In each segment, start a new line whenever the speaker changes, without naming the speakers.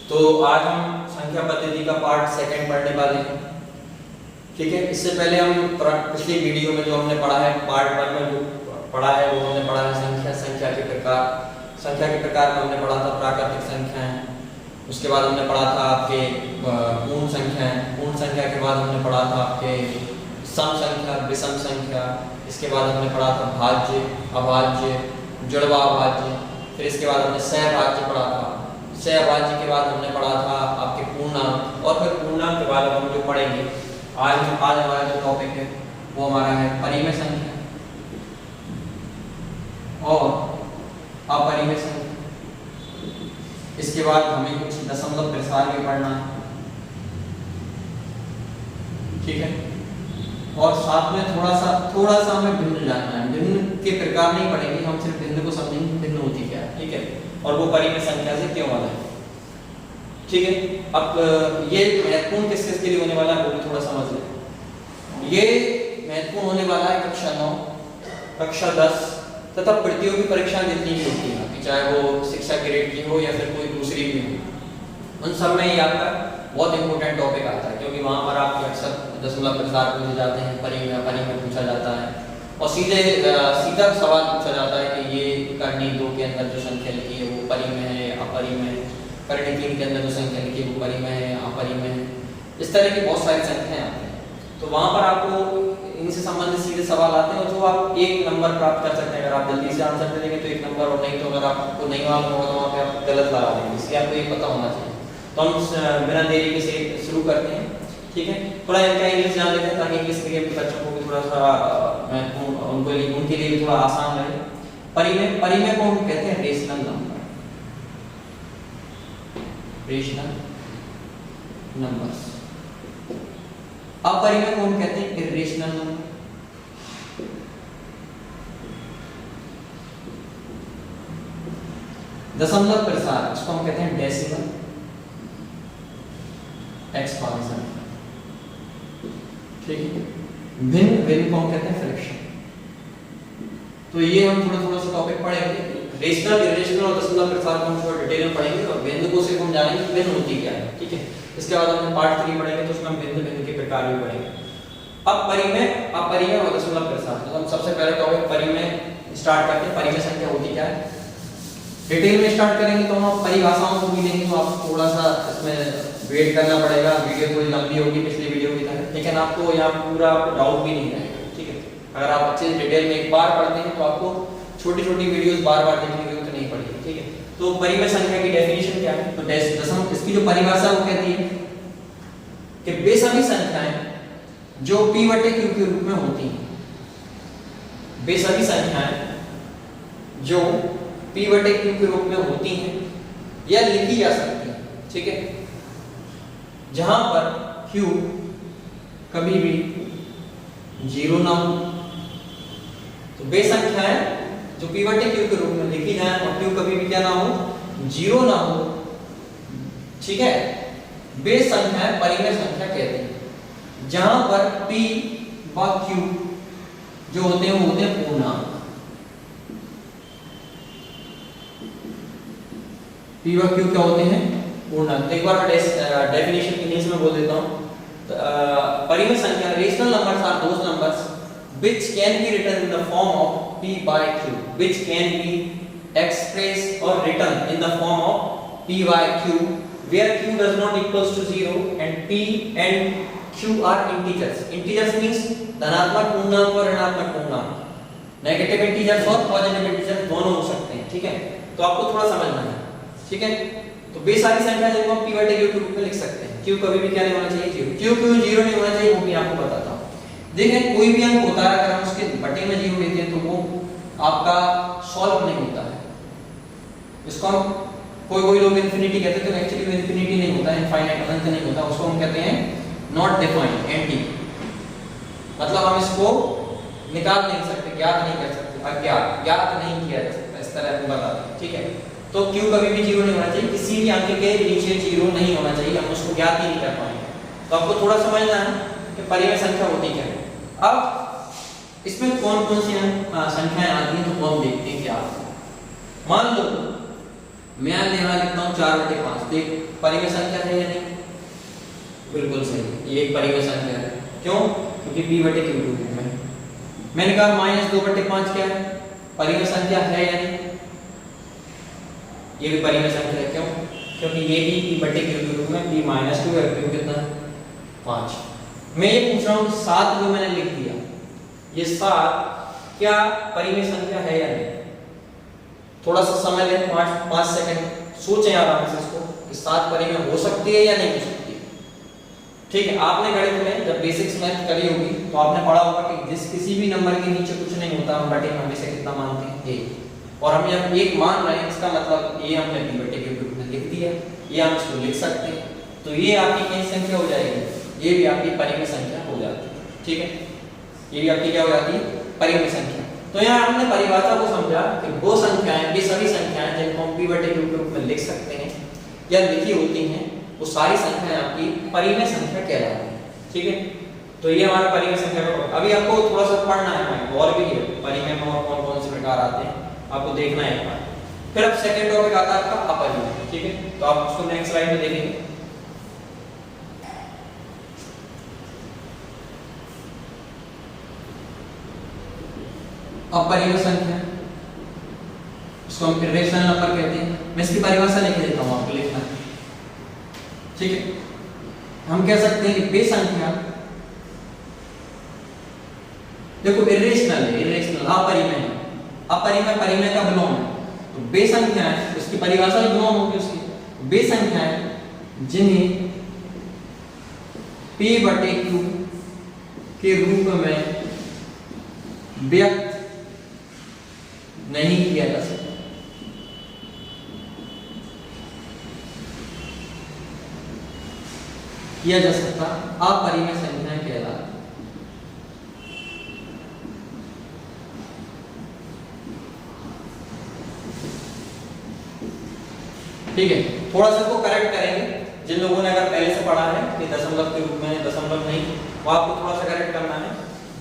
तो आज हम संख्या पद्धति का पार्ट सेकंड पढ़ने वाले हैं। ठीक है, इससे पहले हम पिछली वीडियो में जो हमने पढ़ा है पार्ट 1 में जो पढ़ा है वो हमने पढ़ा है संख्या के प्रकार में हमने पढ़ा था प्राकृतिक संख्याएं। उसके बाद हमने पढ़ा था आपके पूर्ण संख्या के बाद हमने पढ़ा था आपके सम संख्या, विषम संख्या। इसके बाद हमने पढ़ा था भाज्य, अभाज्य, जुड़वा अभाज्य। फिर इसके बाद हमने सहभाज्य पढ़ा था। सहभाज्य के बाद हमने पढ़ा था आपके पूर्णांक, और फिर पूर्णांक के बाद हम जो पढ़ेंगे आज हमारा जो टॉपिक है वो हमारा है परिमेय संख्या और अपरिमेय संख्या। इसके बाद हमें कुछ दशमलव प्रसार भी पढ़ना है। ठीक है, और साथ में थोड़ा सा हमें भिन्न जानना है। भिन्न के प्रकार नहीं पढ़ेंगे, हम सिर्फ भिन्न को समझेंगे भिन्न होती क्या है। ठीक है, और वो परिमेय संख्या से क्यों अलग है। ठीक है, अब ये महत्वपूर्ण किस के लिए होने वाला है वो भी थोड़ा समझ लें। ये महत्वपूर्ण होने वाला है कक्षा 9, कक्षा 10 तथा प्रतियोगी परीक्षा जितनी भी होती है, चाहे वो शिक्षा ग्रेड की हो या फिर कोई दूसरी भी हो, उन सब में ये आपका बहुत इंपॉर्टेंट टॉपिक आता है, क्योंकि वहाँ पर आपके अक्सर दशमलव प्रसार पूछे जाते हैं, परिमेय पूछा जाता है, और सीधा सवाल पूछा जाता है कि ये करनी 2 के अंदर जो संख्या लिखी है वो परिमेय है या अपरिमेय है, करनी 3 के अंदर जो संख्या लिखी है वो परिमेय है या अपरिमेय है। इस तरह की बहुत सारी संख्याएं आती हैं, तो वहाँ पर आपको इनसे संबंधित सीधे सवाल आते हैं, और जो आप 1 नंबर प्राप्त कर सकते हैं। अगर आप जल्दी से आंसर दे देंगे तो 1 नंबर, और नहीं तो अगर आपको नहीं मालूम होगा तो वहाँ पे आप गलत लगा देंगे, इसलिए आपको ये पता होना चाहिए। तो हम बिना देरी से शुरू करते हैं। ठीक है, थोड़ा इनका इंग्लिश जान लेते हैं ताकि इंग्लिश मीडियम के बच्चों को भी थोड़ा सा उनके लिए भी थोड़ा आसान रहे। परिमेय को हम कहते हैं रेशनल नंबर, रेशनल नंबर्स। अपरिमेय को हम कहते हैं इर्रेशनल नंबर। दशमलव प्रसार इसको हम कहते हैं डेसिमल एक्सपांशन। ठीक है, भिन्न को हम कहते हैं फ्रैक्शन। तो ये हम थोड़ा सा टॉपिक पढ़ेंगे। रेशनल, इर्रेशनल और दशमलव प्रसार को हम थोड़ा डिटेल में पढ़ेंगे, और भिन्न को सिर्फ हम जानेंगे कि भिन्न होती क्या है। ठीक है, इसके बाद हम पार्ट 3 पढ़ेंगे, तो उसमें हम भिन्न के प्रकार भी पढ़ेंगे। अब परिमेय, अपरिमेय और दशमलव प्रसार। तो हम सबसे पहले टॉपिक परिमेय स्टार्ट करते हैं। परिमेय संख्या होती क्या है, डिटेल में स्टार्ट करेंगे तो हम परिभाषाओं को भी लेंगे, तो आपको थोड़ा सा इसमें वेट करना पड़ेगा। वीडियो थोड़ी लंबी होगी पिछली वीडियो की तरह, लेकिन आपको यहाँ पूरा डाउट भी नहीं रहेगा। ठीक है, अगर आप अच्छे से डिटेल में एक बार पढ़ते हैं तो आपको छोटी वीडियोस बार देखने की जरूरत नहीं पड़ेगी। ठीक है, तो परिमेय संख्या की डेफिनेशन क्या है, तो इसकी जो परिभाषा वो कहती है कि वे सभी संख्याएं जो p बटे q के रूप में होती हैं, वे सभी संख्याएं जो p बटे q के रूप में होती हैं या लिखी जा सकती हैं। ठीक है, जहां पर q कभी भी 0 ना हो, तो वे संख्याएं जो p बटे q के रूप में लिखी जाए और q कभी भी क्या ना हो, 0 ना हो। ठीक है, वे संख्याएं परिमेय संख्या कहते हैं। जहां पर p व q जो होते हैं वो होते हैं पूर्णांक। p व q क्या होते हैं, पूर्णांक। एक बार डेफिनेशन इंग्लिश में बोल देता हूं। परिमेय संख्या rational numbers are those numbers which can be written in the form of p by q, which can be expressed or written in the form of p by q, where q does not equals to 0 and p and q are integers. Integers means धनात्मक पूर्णांक और ऋणात्मक पूर्णांक, negative integers और positive integers दोनों हो सकते हैं। ठीक है, तो आपको थोड़ा समझना है। ठीक है, तो वे सारी संख्या जिनको हम p बटे q के रूप में लिख सकते हैं। q कभी भी क्या नहीं होना चाहिए, 0। q क्यों 0 नहीं होना चाहिए वो भी आपको बताता हूं। देखें, कोई भी अंक होता है, अगर हम उसके बटे में 0 लेते हैं तो वो आपका सॉल्व नहीं होता है। इसको हम कोई लोग इन्फिनिटी कहते हैं, तो एक्चुअली इन्फिनिटी नहीं होता है, इनफाइनाइट अनंत नहीं होता, उसको हम कहते हैं नॉट डिफाइंड, एनटी। मतलब हम इसको निकाल नहीं सकते, ज्ञात नहीं कर सकते, ज्ञात नहीं किया जा सकता, इस तरह हम बताते हैं। ठीक है, तो q कभी भी 0 नहीं होना चाहिए, किसी भी अंक के नीचे 0 नहीं होना चाहिए, हम उसको ज्ञात ही नहीं कर पाएंगे। तो आपको थोड़ा समझना है कि परिमेय संख्या होती क्या है। अब इसमें कौन सी संख्याएं आती हैं तो कौन देखते हैं क्या। मान लो मैं यहाँ लिखता हूँ 4/5, तो एक परिमेय संख्या है या नहीं? बिल्कुल सही, ये एक परिमेय संख्या है। क्यों? क्योंकि p/q में मैंने कहा -2/5 क्या है? परिमेय संख्या है या नहीं? ये भी परिमेय संख्या है। क्यों? क्योंकि ये भी p/q में p - 2 है, q कितना है? 5। मैं ये पूछ रहा हूँ 7 जो मैंने लिख दिया, ये 7 क्या परिमेय संख्या है या नहीं? थोड़ा सा समय लें, 5 सेकंड सोचें आराम से इसको कि 7 परिमेय हो सकती है या नहीं हो सकती। ठीक है, आपने गणित में जब बेसिक्स मैथ करी होगी तो आपने पढ़ा होगा कि जिस किसी भी नंबर के नीचे कुछ नहीं होता, हम बटे में हमेशा कितना मानते हैं? 1। और हम जब 1 मान रहे हैं इसका मतलब ये हमने p/q में लिख दिया, ये हम इसको लिख सकते हैं। तो ये आपकी कौन सी संख्या हो जाएगी? ये भी आपकी परिमेय संख्या हो जाती है। ठीक है, ये भी आपकी क्या हो जाती है? परिमेय संख्या। तो यहाँ हमने परिभाषा को समझा कि वो संख्याएं, ये सभी संख्याएं जिनको हम p/q के रूप में लिख सकते हैं या लिखी होती हैं, वो सारी संख्याएं आपकी परिमेय संख्या कहलाती हैं। ठीक है, तो ये हमारा परिमेय संख्या का। अभी आपको थोड़ा सा पढ़ना है और भी है परिमेय में और कौन कौन से प्रकार आते हैं, आपको देखना है एक बार। फिर अब सेकंड टॉपिक आता है आपका अपरिमेय। ठीक है, तो आप उसको नेक्स्ट स्लाइड में देखेंगे। अपरिमेय संख्या, इसको हम इर्रेशनल नंबर कहते हैं। मैं इसकी परिभाषा लिख देता हूं, आपको लिखना है। ठीक है, हम कह सकते हैं कि वे संख्या, देखो इर्रेशनल है, इर्रेशनल अपरिमेय है, अपरिमेय परिमेय का विलोम है। तो वे संख्या है, इसकी परिभाषा ही विलोम होगी उसकी। वे संख्या है जिन्हें p/q के रूप में व्यक्त नहीं किया जा सकता। अपरिमेय संख्याएं कहलाती। ठीक है, थोड़ा सा को करेक्ट करेंगे। जिन लोगों ने अगर पहले से पढ़ा है कि दशमलव के रूप में, दशमलव नहीं, वो आपको थोड़ा सा करेक्ट करना है।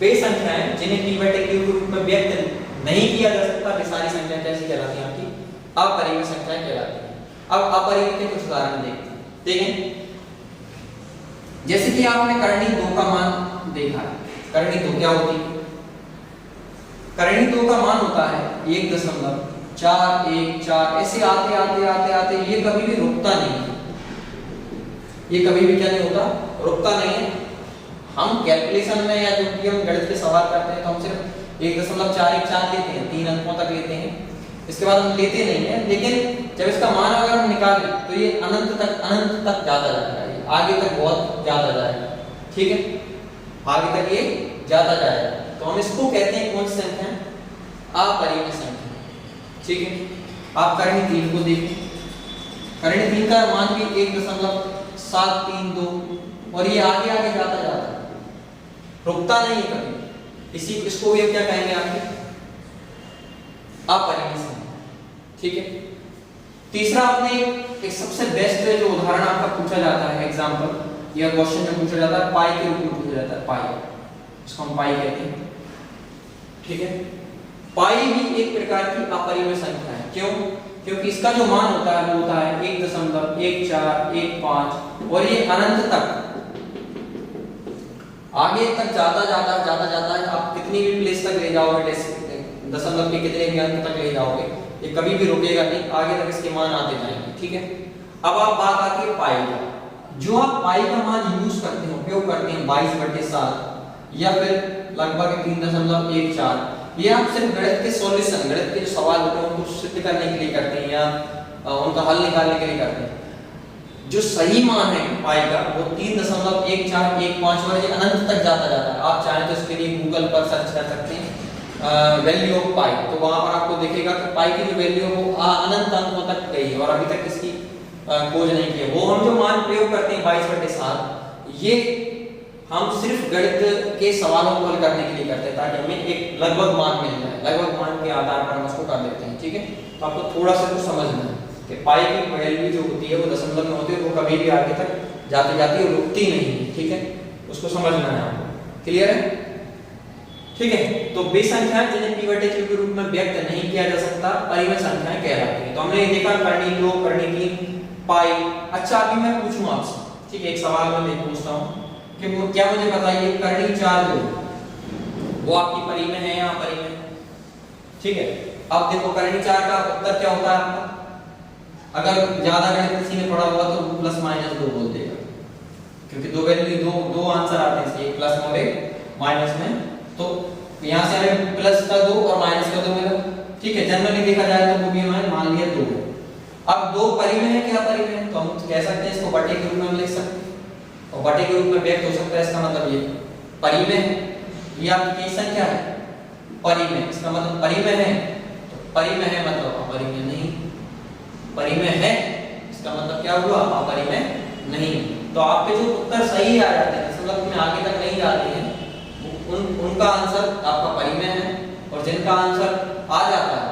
वे संख्याएं जिन्हें p/q के रूप में व्यक्त नहीं किया जा सकता, वे सारी संख्याएं कैसी कहलाती हैं? आपकी अपरिमेय संख्याएं कहलाती हैं। अब अपरिमेय के कुछ उदाहरण देखते हैं। देखें, जैसे कि आपने करनी 2 का मान देखा है। करनी 2 क्या होती है? करनी 2 का मान होता है 1.414। ऐसे आते आते आते आते ये कभी भी रुकता नहीं है। ये कभी भी क्या नहीं होता? रुकता नहीं है। हम कैलकुलेशन में या जो कि हम गणित के सवाल करते हैं तो हम सिर्फ 1.414 लेते हैं, 3 अंकों तक लेते हैं, इसके बाद हम लेते नहीं है। लेकिन जब इसका मान अगर हम निकालें तो ये अनंत तक जाता जाएगा, आगे तक बहुत ज्यादा जाएगा। ठीक है, आगे तक ये ज्यादा जाएगा। तो हम इसको कहते हैं कौन सी संख्या? अपरिमेय संख्या। ठीक है, आप करनी 3 को देखें। करनी 3 का मान भी 1.732 और ये आगे आगे जाता जाता है, रुकता नहीं है कभी। इसको भी क्या कहेंगे? आपकी अपरिमेय संख्या। ठीक है, तीसरा आपने एक सबसे बेस्ट जो उदाहरण आपका पूछा जाता है, एग्जांपल या क्वेश्चन जो पूछा जाता है, पाई के रूप में पूछा जाता है। पाई, इसको हम पाई कहते हैं। ठीक है, पाई भी एक प्रकार की अपरिमेय संख्या है। क्यों? क्योंकि इसका जो मान होता है वो होता है 1.1415 और ये अनंत तक आगे तक जाता है। आप कितनी भी प्लेस तक ले जाओगे, दशमलव के कितने भी अंक तक ले जाओगे, ये कभी भी रुकेगा नहीं, आगे तक इसके मान आते जाएंगे। ठीक है, अब आप बात आती है पाई का। जो आप पाई का मान यूज करते हैं, उपयोग करते हैं 22/7 या फिर लगभग 3.14, ये आप सिर्फ गणित के सॉल्यूशन, गणित के जो सवाल होते हैं उनको सिद्ध करने के लिए करते हैं या उनका हल निकालने के लिए करते हैं। जो सही मान है पाई का वो 3.1415 और ये अनंत तक जाता है। आप चाहें तो इसके लिए गूगल पर सर्च कर सकते हैं वैल्यू ऑफ पाई, तो वहां पर आपको दिखेगा कि पाई की जो वैल्यू है वो अनंत अंकों तक गई है और अभी तक इसकी खोज नहीं की है। वो हम जो मान प्रयोग करते हैं 22/7, ये हम सिर्फ गणित के सवालों को हल करने के लिए करते हैं ताकि हमें एक लगभग मान मिल जाए। लगभग मान के आधार पर हम उसको कर देते हैं। ठीक है, तो आपको थोड़ा सा कुछ समझना है कि पाई की वैल्यू जो होती है वो दशमलव में होती है, वो कभी भी आगे तक जाती जाती है, रुकती नहीं है। ठीक है, उसको समझना है आपको। क्लियर है? ठीक है। तो वे संख्याएं जिन्हें p बटे q के रूप में व्यक्त नहीं किया जा सकता परिमेय संख्याएं कहलाती हैं। तो हमने ये देखा करनी 2 करनी 3 पाई। अच्छा अभी मैं पूछूं आपसे, ठीक है, एक सवाल मैं पूछता हूं कि क्या मुझे बताइए करनी 4 जो वो आपकी परिमेय है या अपरिमेय? ठीक है, अब देखो करनी 4 का उत्तर क्या होता है आपका? अगर ज्यादा गणित किसी ने पढ़ा हुआ तो प्लस माइनस 2 बोल देगा, क्योंकि दो वैल्यू दो आंसर आते हैं इसके, एक प्लस में और एक माइनस में। तो यहां से हमें प्लस का 2 और माइनस का 2 मिला। ठीक है, जनरली देखा जाए तो वो भी हमें मान लिया 2। अब 2 परिमेय है क्या अपरिमेय है? तो हम कह सकते हैं इसको बटे के रूप में हम लिख सकते हैं और बटे के रूप में व्यक्त हो सकता है। इसका मतलब ये परिमेय है, ये आपकी किस संख्या है? परिमेय। इसका मतलब परिमेय है, तो परिमेय है मतलब अपरिमेय नहीं। परिमेय है इसका मतलब क्या हुआ? अपरिमेय नहीं। तो आपके जो उत्तर सही आ जाते हैं, मतलब में आगे तक नहीं जाते हैं, उनका आंसर आपका परिमेय है। और जिनका आंसर आ जाता है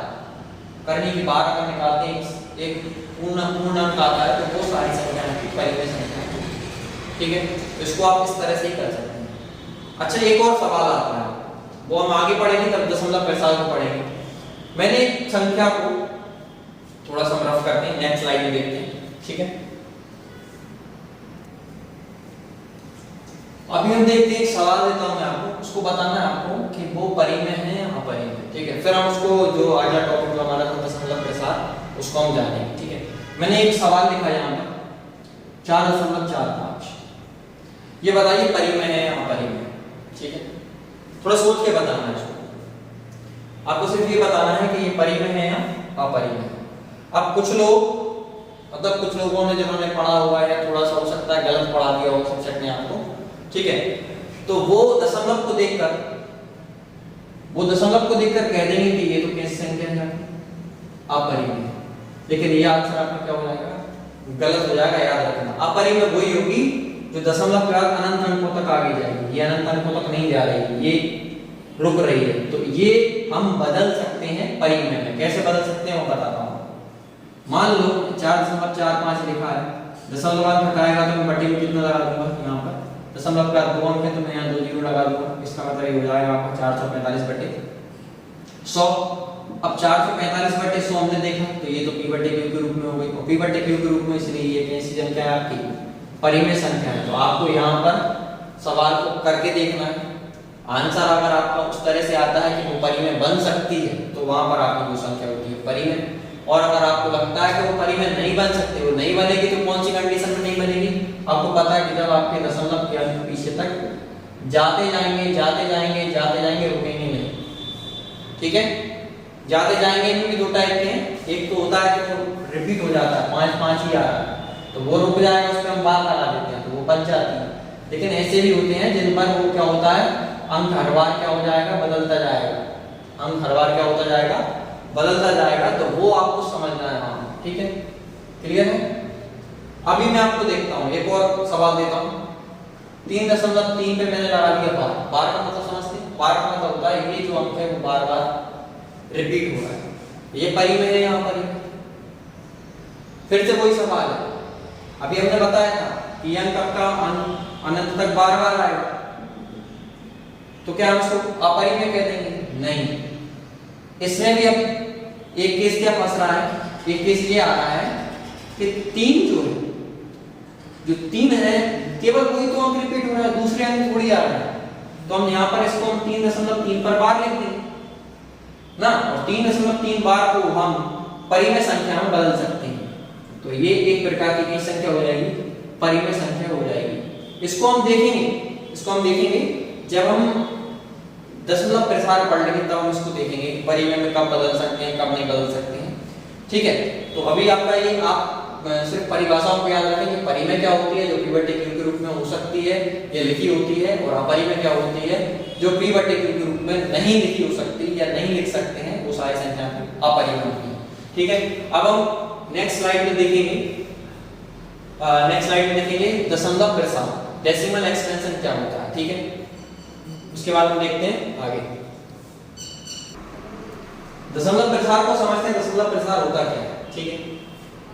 करनी की 12 का निकालते हैं एक पूर्णांक आता है, तो वो सारी संख्याएं परिमेय संख्याएं। ठीक है, तो इसको आप इस तरह से ही कर सकते हैं। अच्छा एक और सवाल आता है, वो हम आगे पढ़ेंगे तब दशमलव प्रसार को पढ़ेंगे। मैंने एक संख्या को थोड़ा सा रफ करते हैं, नेक्स्ट स्लाइड में देखते हैं। ठीक है, अभी हम देखते हैं, एक सवाल देता हूं मैं आपको, उसको बताना है आपको कि वो परिमेय है या अपरिमेय। ठीक है, फिर हम उसको जो अगला टॉपिक जो हमारा था दशमलव प्रसार, उसको हम जानेंगे। ठीक है, मैंने एक सवाल लिखा यहाँ पर 4.45, ये बताइए परिमेय है या अपरिमेय। ठीक है, थोड़ा सोच के बताना है इसको। आपको सिर्फ ये बताना है कि ये परिमेय है या अपरिमेय। अब कुछ लोग, मतलब कुछ लोगों ने जिन्होंने पढ़ा हुआ है, थोड़ा सा हो सकता है गलत पढ़ा दिया हो शिक्षक ने आपको, ठीक है, तो वो दशमलव को देखकर कह देंगे कि ये तो कैसी संख्या है? अपरिमेय। लेकिन ये आंसर आपका क्या हो जाएगा? गलत हो जाएगा, याद रखना। अपरिमेय वही होगी जो दशमलव के बाद अनंत अंकों तक आगे जाएगी। ये अनंत अंकों तक नहीं जा रही, ये रुक रही है। तो ये हम बदल सकते हैं परिमेय में। कैसे बदल सकते हैं वो बताता हूं। मान लो 4.45 लिखा है, दशमलव हटाएगा तो मैं बटे में कितना लगा दूंगा? यहाँ पर दशमलव का 2 अंक है तो मैं यहाँ 2 जीरो लगा दूंगा। इसका मतलब ये हो जाएगा आपका 445 बटे 100। अब 445 बटे 100 हमने देखा तो ये तो p बटे q के रूप में हो गई, और p बटे q के रूप में, इसलिए ये कैसी संख्या है? आपकी परिमेय संख्या है। तो आपको यहाँ पर सवाल को करके देखना है। आंसर अगर आपका उस तरह से आता है कि वो परिमेय बन सकती है, तो वहां पर आपकी वो संख्या होती है परिमेय। और अगर आपको लगता है कि वो परिमेय नहीं बन सकती, वो नहीं बनेगी, तो कौन सी कंडीशन में नहीं बनेगी? आपको पता है कि जब आपके दशमलव के अंक पीछे तक जाते जाएंगे, रुकेंगे नहीं। ठीक है, जाते जाएंगे, इनमें भी 2 टाइप के हैं। एक तो होता है कि वो रिपीट हो जाता है, 5 ही आ रहा है, तो वो रुक जाएगा, उस पर हम बात लगा देते हैं तो वो बच जाती है। लेकिन ऐसे भी होते हैं जिन पर वो क्या होता है, अंक हर बार क्या हो जाएगा? बदलता जाएगा। अंक हर बार क्या होता जाएगा? बदलता जाएगा। तो वो आपको समझना है। हाँ, ठीक है, क्लियर है। अभी मैं आपको देखता हूँ, एक और सवाल देता हूँ। 3.3 पे मैंने लगा दिया 12 का मतलब समझते हैं? 12 का मतलब होता है ये जो अंक है वो बार बार रिपीट हो रहा है, ये परिमेय है। यहाँ पर फिर से वही सवाल है, अभी हमने बताया था कि अंक आपका अनंत तक बार बार आएगा, तो क्या हम इसको अपरिमेय कह देंगे? नहीं। इसमें भी अब एक केस क्या फंस रहा है, एक केस ये आ रहा है कि 3 जो 3 है, केवल वही तो अंक रिपीट हो रहा है, दूसरे अंक थोड़ी आ रहा है। तो हम यहाँ पर इसको हम 3.3 पर बार लिख देंगे ना, और 3.3 बार को हम परिमेय संख्या में बदल सकते हैं। तो ये एक प्रकार की संख्या हो जाएगी, परिमेय संख्या हो जाएगी। इसको हम देखेंगे जब हम दशमलव प्रसार पढ़ लेंगे, तब हम इसको देखेंगे कि परिमेय में कब बदल सकते हैं, कब नहीं बदल सकते हैं। ठीक है, तो अभी आपका ये आप सिर्फ परिभाषाओं को याद रखें कि परिमेय क्या होती है, जो p बटे q के रूप में हो सकती है, ये लिखी होती है, और अपरिमेय क्या होती है, जो p बटे q के रूप में नहीं लिखी हो सकती या नहीं लिख सकते हैं, वो सारी संख्या अपरिमेय होती है। ठीक है, अब हम नेक्स्ट स्लाइड में देखेंगे दशमलव प्रसार, डेसिमल एक्सपेंशन क्या होता है। ठीक है, उसके बाद हम देखते हैं आगे। दशमलव प्रसार को समझते हैं, दशमलव प्रसार होता क्या है। ठीक है,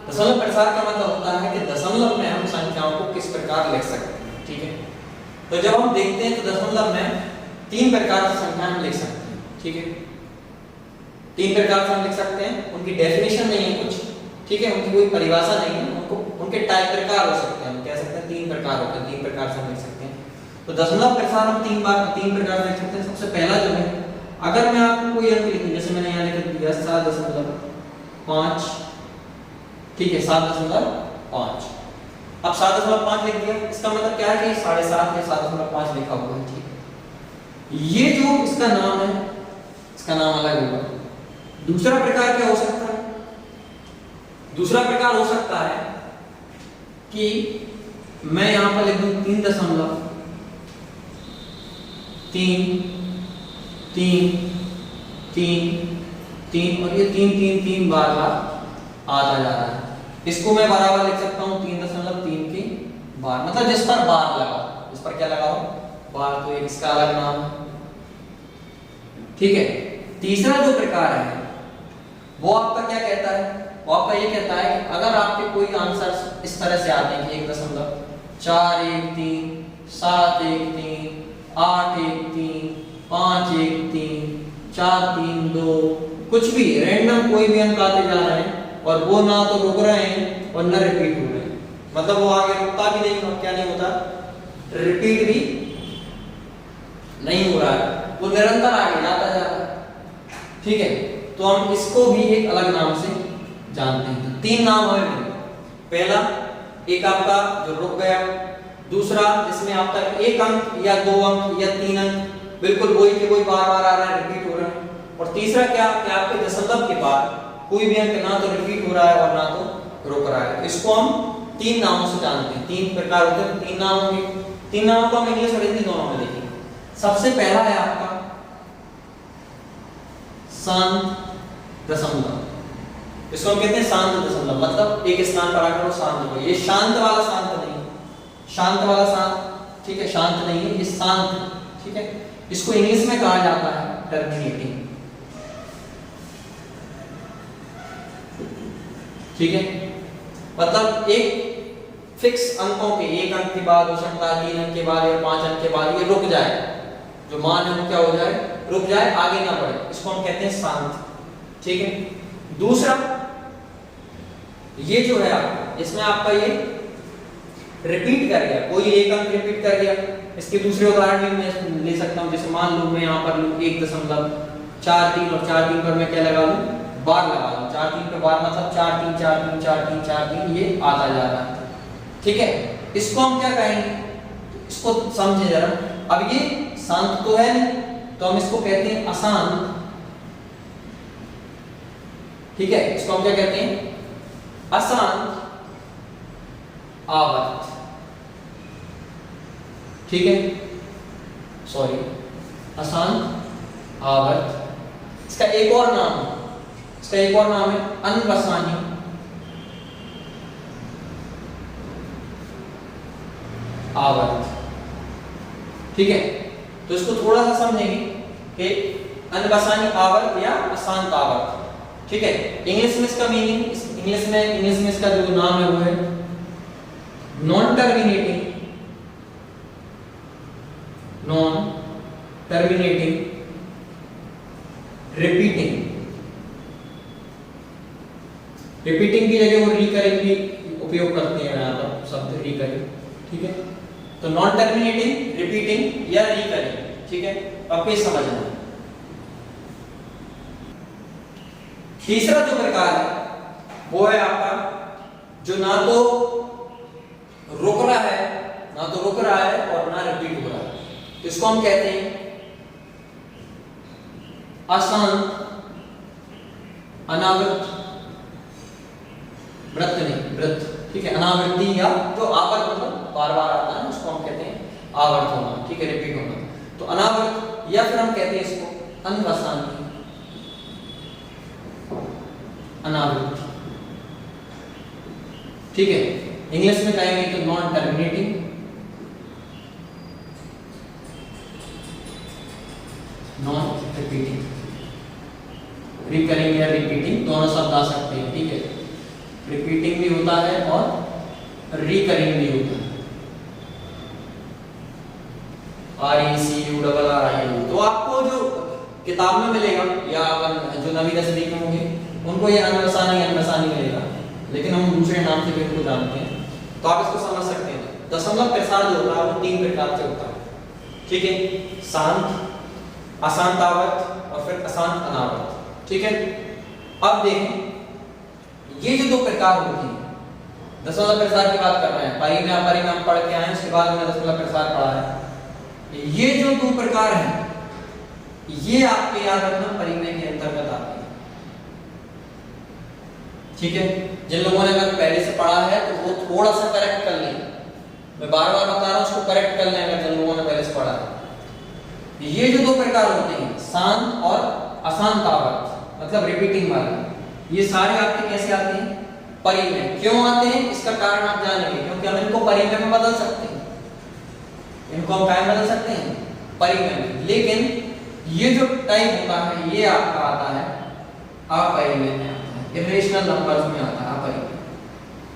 दशमलव प्रसार का मतलब होता है कि दशमलव में हम संख्याओं को किस प्रकार लिख सकते हैं। ठीक है, तो जब हम देखते हैं तो दशमलव में तीन प्रकार की संख्या हम लिख सकते हैं, ठीक है। तीन प्रकार से हम लिख सकते हैं, उनकी डेफिनेशन नहीं है कुछ, ठीक है, उनकी कोई परिभाषा नहीं है, उनको उनके टाइप प्रकार हो सकते हैं, हम कह सकते हैं तीन प्रकार होते हैं, तीन प्रकार से हम लिख सकते हैं। तो दशमलव प्रसार हम तीन प्रकार से लिख सकते हैं। सबसे पहला जो है, अगर मैं आपको कोई अंक लिखूं, जैसे मैंने यहाँ लिख दिया 7.5, ठीक है, 7.5। अब 7.5 लिख दिया, इसका मतलब क्या है कि 7.5 या 7.5 लिखा हुआ है, ठीक है। ये जो इसका नाम है, इसका नाम अलग होगा। दूसरा प्रकार क्या हो सकता है? दूसरा प्रकार हो सकता है कि मैं यहां पर लिख दूं 3.3 और ये 3 बार आता जा रहा है। इसको मैं बराबर लिख सकता हूं 3.3 के बार, मतलब जिस पर बार लगा, जिस पर क्या लगा हो बार, तो इसका अलग नाम है, ठीक है। तीसरा जो प्रकार है वो आपका क्या कहता है? वो आपका ये कहता है कि अगर आपके कोई आंसर इस तरह से आते हैं कि 1.413 713 813 513 432 कुछ भी रैंडम कोई भी अंक आते जा रहे हैं और वो ना तो रुक रहे हैं और ना रिपीट हो रहे हैं, मतलब वो आगे रुकता भी नहीं और क्या नहीं होता, रिपीट भी नहीं हो रहा है, वो निरंतर आगे जाता जा रहा है, ठीक है। तो हम इसको भी एक अलग नाम से जानते हैं। तो तीन नाम हमें मिले। पहला एक आपका जो रुक गया, दूसरा जिसमें आपका एक अंक या दो अंक या तीन अंक बिल्कुल वही के वही बार बार आ रहा है, रिपीट हो रहा है, और तीसरा क्या कि आपके दशमलव के बाद कोई भी अंक ना तो रिपीट हो रहा है और ना तो रुक रहा है। इसको हम तीन नामों से जानते हैं। तीन प्रकार होते हैं, तीन नाम होंगे। तीन नामों को हम इंग्लिश और हिंदी दोनों में देखेंगे। सबसे पहला है आपका शांत दशमलव। इसको हम कहते हैं शांत दशमलव, मतलब एक स्थान पर आकर वो शांत हो। ये शांत वाला शांत नहीं है, शांत वाला शांत, ठीक है, शांत नहीं है, ये शांत, ठीक है। इसको इंग्लिश में कहा जाता है टर्मिनेटिंग, ठीक है। मतलब एक फिक्स अंकों के, एक अंक के बाद हो सकता है 3 अंक के बाद या 5 अंक के बाद ये रुक जाए, जो मान है वो क्या हो जाए, रुक जाए, आगे ना बढ़े, इसको हम कहते हैं शांत, ठीक है। दूसरा ये जो है आपका, इसमें आपका ये रिपीट कर गया, कोई एक अंक रिपीट कर गया। इसके दूसरे उदाहरण भी मैं ले सकता हूं, जैसे मान लो मैं यहां पर लूं 1.43 और 4-3 पर मैं क्या लगा लूं, बार लगा लूं। 4-3 पे बार मतलब 4-3 4-3 4-3 4-3 ये आता जा रहा है, ठीक है। इसको हम क्या कहेंगे, इसको समझे जरा। अब ये शांत तो है नहीं, तो हम इसको कहते हैं अशांत, ठीक है। इसको हम क्या कहते हैं, अशांत आवर्त, ठीक है, सॉरी, अशांत आवर्त। इसका एक और नाम है, इसका एक और नाम है अनबसानी आवर्त, ठीक है। तो इसको थोड़ा सा समझेंगे कि अनबसानी आवर्त या अशांत आवर्त, ठीक है। इंग्लिश में इसका मीनिंग, इंग्लिश में इसका जो नाम है वो है नॉन टर्मिनेटिंग रिपीटिंग की जगह वो रिकरिंग भी उपयोग करते हैं यहाँ पर शब्द रिकरिंग, ठीक है। तो नॉन टर्मिनेटिंग, रिपीटिंग या रिकरिंग, ठीक है। आपको ये समझना है। तीसरा जो प्रकार है वो है आपका जो ना तो रुक रहा है और ना रिपीट हो रहा है, तो इसको हम कहते हैं अशांत अनावृत वृत्त नहीं वृत्त, ठीक है। अनावृत्ति या जो आवर्त मतलब बार बार आता है उसको हम कहते हैं आवर्त होना, ठीक है, रिपीट होना। तो अनावर्त या फिर हम कहते हैं इसको अनवसानी अनावृत्ति, ठीक है। इंग्लिश में कहेंगे तो non terminating, non repeating, recurring या रिपीटिंग दोनों शब्द आ सकते हैं, ठीक है। रिपीटिंग भी होता है और रिकरिंग भी होता है। RECU तो आपको जो किताब में मिलेगा या अपन जो नवी 10 में होंगे उनको ये अनमसानी मिलेगा, लेकिन हम दूसरे नाम से भी इनको जानते हैं, तो आप इसको समझ सकते हैं। दशमलव प्रसार जो होता है वो 3 प्रकार से होता है, ठीक है, शांत, अशांत आवर्त और फिर अशांत अनावर्त, ठीक है। अब देखें ये जो 2 प्रकार होते हैं, दशमलव प्रसार की बात कर रहे हैं, परिमेय अपरिमेय हम पढ़ के आए, उसके बाद हमने दशमलव प्रसार पढ़ा है। ये जो 2 प्रकार हैं ये आपके याद रखना परिमेय के अंतर्गत आते हैं, ठीक है। जिन लोगों ने अगर पहले से पढ़ा है तो वो थोड़ा सा करेक्ट कर लें, मैं बार बार बता रहा हूं, उसको करेक्ट कर लें अगर जिन लोगों ने पहले से पढ़ा है। ये जो 2 प्रकार होते हैं, शांत और अशांत आवर्त, मतलब रिपीटिंग वाले, ये सारे आपके कैसे आते हैं? परिमेय। क्यों आते हैं इसका कारण आप जानेंगे, क्योंकि हम इनको परिमेय में बदल सकते हैं, इनको हम क्या बदल सकते हैं? परिमेय में। लेकिन ये जो टाइप होता है ये आपका आता है अपरिमेय में, इरेशनल नंबर्स में आता है अपरिमेय।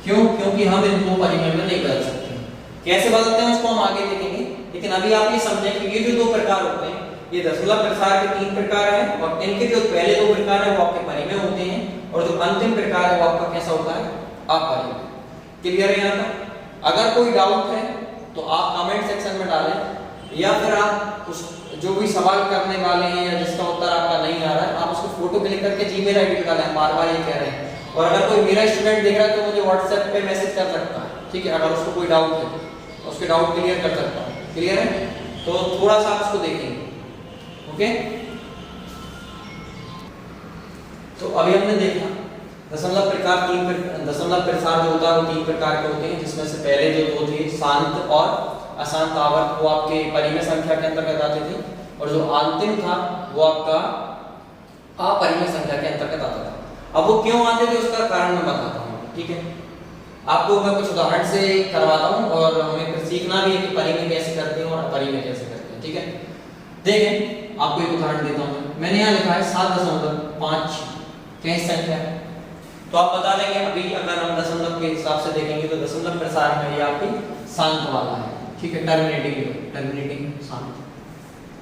क्यों? क्योंकि हम इनको परिमेय में नहीं बदल सकते। कैसे बदलते हैं उसको हम आगे देखेंगे, लेकिन अभी आप ये समझें कि ये जो 2 प्रकार होते हैं ये दशमलव प्रसार के 3 प्रकार हैं, और इनके जो पहले 2 प्रकार हैं वो आपके परिमेय होते हैं, और जो अंतिम प्रकार है वो आपका कैसा होता है? अपरिमेय। क्लियर है यहाँ तक? अगर कोई डाउट है तो आप कमेंट सेक्शन में डालें, या फिर आप उस जो भी सवाल करने वाले हैं या जिसका उत्तर आपका नहीं आ रहा है आप उसको फोटो क्लिक करके जीमेल आईडी पे डालें, बार-बार ये कह रहे हैं। और अगर कोई मेरा स्टूडेंट देख रहा है तो मुझे व्हाट्सएप पे मैसेज कर सकता है, ठीक है, अगर उसको कोई डाउट है तो उसके डाउट क्लियर कर सकता हूं। क्लियर है? तो थोड़ा सा आप इसको देखेंगे, ओके। तो अभी हमने देखा दशमलव प्रसार जो होता है वो 3 प्रकार के होते हैं, जिसमें से पहले जो 2 थे शांत और अशांत आवर्त वो आपके परिमेय संख्या के अंतर्गत आते थे, और जो अंतिम था वो आपका अपरिमेय संख्या के अंतर्गत आता था। अब वो क्यों आते थे उसका कारण मैं बताता हूँ, ठीक है। आपको मैं कुछ उदाहरण से करवाता हूँ और हमें फिर सीखना भी है कि परिमेय कैसे करते हैं और अपरिमेय कैसे करते हैं, ठीक है। देखें आपको एक उदाहरण देता हूँ, मैंने यहाँ लिखा है 7.5 कैसी संख्या है, तो आप बता लेंगे। अभी अगर हम दशमलव के हिसाब से देखेंगे तो दशमलव प्रसार में ये आपकी शांत वाला है, ठीक है, टर्मिनेटिंग शांत।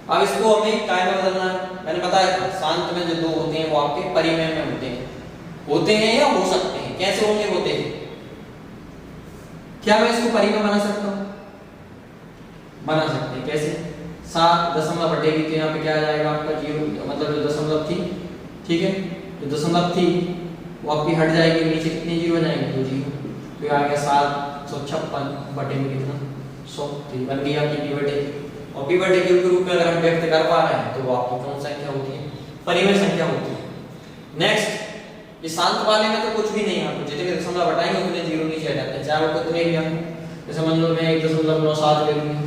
अब इसको हमें काय में बदलना है, मैंने बताया था शांत में जो 2 होते हैं वो आपके परिमेय में होते हैं या हो सकते हैं। कैसे होंगे? होते हैं। क्या मैं इसको परिमेय बना सकता हूं? बना सकते हैं। कैसे? 7 दशमलव हटेगी तो यहाँ पे क्या आ जाएगा आपका 0, मतलब जो दशमलव थी, ठीक है, जो दशमलव थी वो आपकी हट जाएगी, नीचे कितने 0 हो जाएंगे? 2 0, तो आ गया 756 बटे में कितना 100, तो बन गई आपकी पिवट टेबल। और पिवट टेबल के रूप में अगर हम व्यक्त कर पा रहे हैं तो वो आपकी कौन संख्या होती है? परिमेय संख्या होती है। नेक्स्ट, ये शांत वाले में तो कुछ भी नहीं है, आपको जितने दशमलव हटाएंगे उतने 0 नीचे आ जाते हैं, चाहे वो कितने भी हों। जैसे मान लो मैं 1.97 ले लूंगा,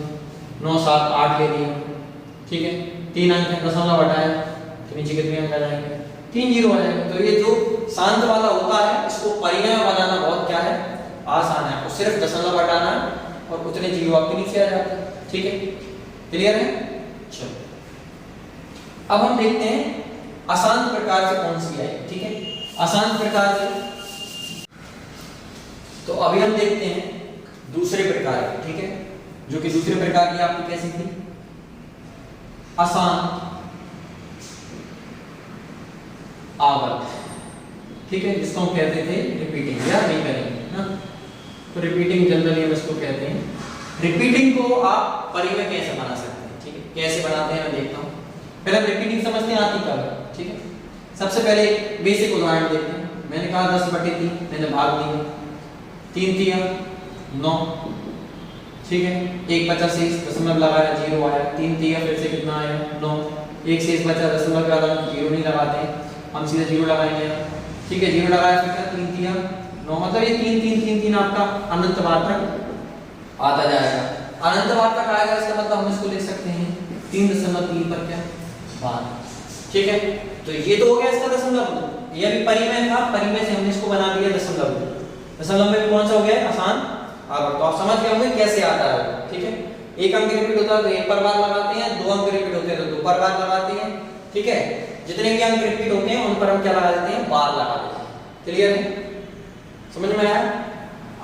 978 ले लिया, ठीक है, 3 अंक दशमलव हटाया तो नीचे कितने अंक आ जाएंगे? 3 0 आ जाएंगे। तो ये जो शांत वाला होता है इसको परिमेय बनाना बहुत क्या है? आसान है। आपको सिर्फ दशमलव हटाना है और उतने 0 आपके नीचे आ जाते हैं, ठीक है। क्लियर है? चलो अब हम देखते हैं अशांत प्रकार से कौन सी आएगी, ठीक है। अशांत प्रकार से तो अभी हम देखते हैं दूसरे प्रकार की, ठीक है, जो कि दूसरे प्रकार की आपकी कैसी थी? अशांत आवर्त, ठीक है, जिसको हम कहते थे रिपीटिंग, या नहीं करेंगे ना, तो रिपीटिंग जनरली हम इसको कहते हैं। रिपीटिंग को आप परिमेय कैसे बना सकते हैं, ठीक है, कैसे बनाते हैं मैं देखता हूं। पहले हम रिपीटिंग समझते हैं आती कब है, ठीक है। सबसे पहले एक बेसिक उदाहरण देखते हैं। मैंने कहा 10/3, मैंने भाग दिया, 3 3 9, ठीक है, 1 बचा शेष, दशमलव लगाया 0 आया, 3 3 फिर से कितना आया 9, 1 शेष बचा, दशमलव का 0 नहीं लगाते, हम सीधे 0 लगाएंगे, ठीक है, 0 लगाया फिर क्या 3 3 9, मतलब ये 3 3 3 3 आपका अनंत बार तक आता जाएगा। अनंत बार तक आएगा इसका मतलब हम इसको लिख सकते हैं 3.3 पर क्या 12, ठीक है। तो ये तो हो गया इसका दशमलव, ये भी परिमेय था, परिमेय से हमने इसको बना दिया दशमलव। दशमलव में कौन सा हो गया? आसान आवर्त। तो आप समझ गए होंगे कैसे आता है, ठीक है। एक अंक रिपीट होता है तो 1 पर बार लगाते हैं, 2 अंक रिपीट होते हैं तो 2 पर बार लगाते हैं, ठीक है। जितने भी अंक रिपीट होते हैं उन पर हम क्या लगा देते हैं? बार लगा देते हैं। क्लियर है? समझ में आया?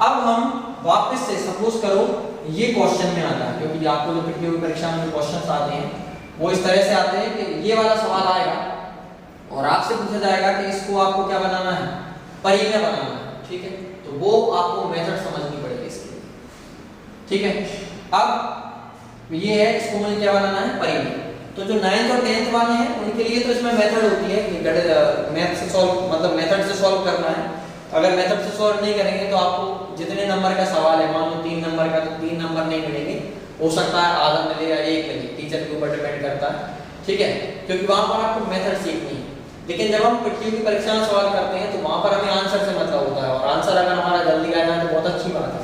अब हम वापस से सपोज करो ये क्वेश्चन में आता है, क्योंकि आपको जो प्रतियोगी परीक्षा में क्वेश्चन आते हैं वो इस तरह से आते हैं कि ये वाला सवाल आएगा और आपसे पूछा जाएगा कि इसको आपको क्या बनाना है, परिमेय बनाना है, ठीक है। तो वो आपको मेथड समझनी पड़ेगी इसके लिए, ठीक है। अब ये है, इसको मुझे क्या बनाना है, परिमेय। तो जो 9th और 10th वाले हैं उनके लिए तो इसमें मेथड होती है कि मैथ से सॉल्व, मतलब मेथड से सॉल्व करना है। अगर मेथड से सॉल्व नहीं करेंगे तो आपको जितने नंबर का सवाल है, मान लो 3 नंबर का, तो 3 नंबर नहीं मिलेंगे, हो सकता है आधा मिले या 1 मिले, टीचर के ऊपर डिपेंड करता है, ठीक है, क्योंकि वहां पर आपको मेथड सीखनी है। लेकिन जब हम प्रतियोगी परीक्षा में सवाल करते हैं तो वहां पर हमें आंसर से मतलब होता है, और आंसर अगर हमारा जल्दी आ जाए तो बहुत अच्छी बात है।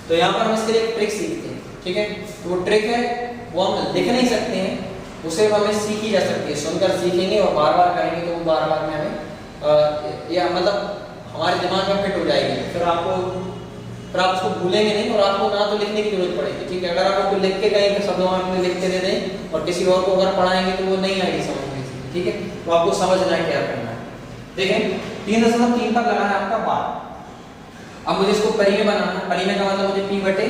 तो यहाँ पर हम इसके लिए एक ट्रिक सीखते हैं, ठीक है। तो वो ट्रिक है, वो हम लिख नहीं सकते हैं, उसे हमें सीखी जा सकती है, सुनकर सीखेंगे और बार बार करेंगे तो वो बार बार में हमें या मतलब हमारे दिमाग में फिट हो जाएगी। फिर आप उसको भूलेंगे नहीं, और आपको ना तो लिखने की जरूरत पड़ेगी, ठीक है। अगर आप उसको लिख के कहीं शब्दों में लिख के दे दें और किसी और को अगर पढ़ाएंगे तो वो नहीं आएगी समझ में, ठीक है। तो आपको समझना है क्या करना है। देखें 3.3 पर लगा है आपका 12। अब मुझे इसको परिमेय बनाना है। परिमेय का मतलब मुझे p बटे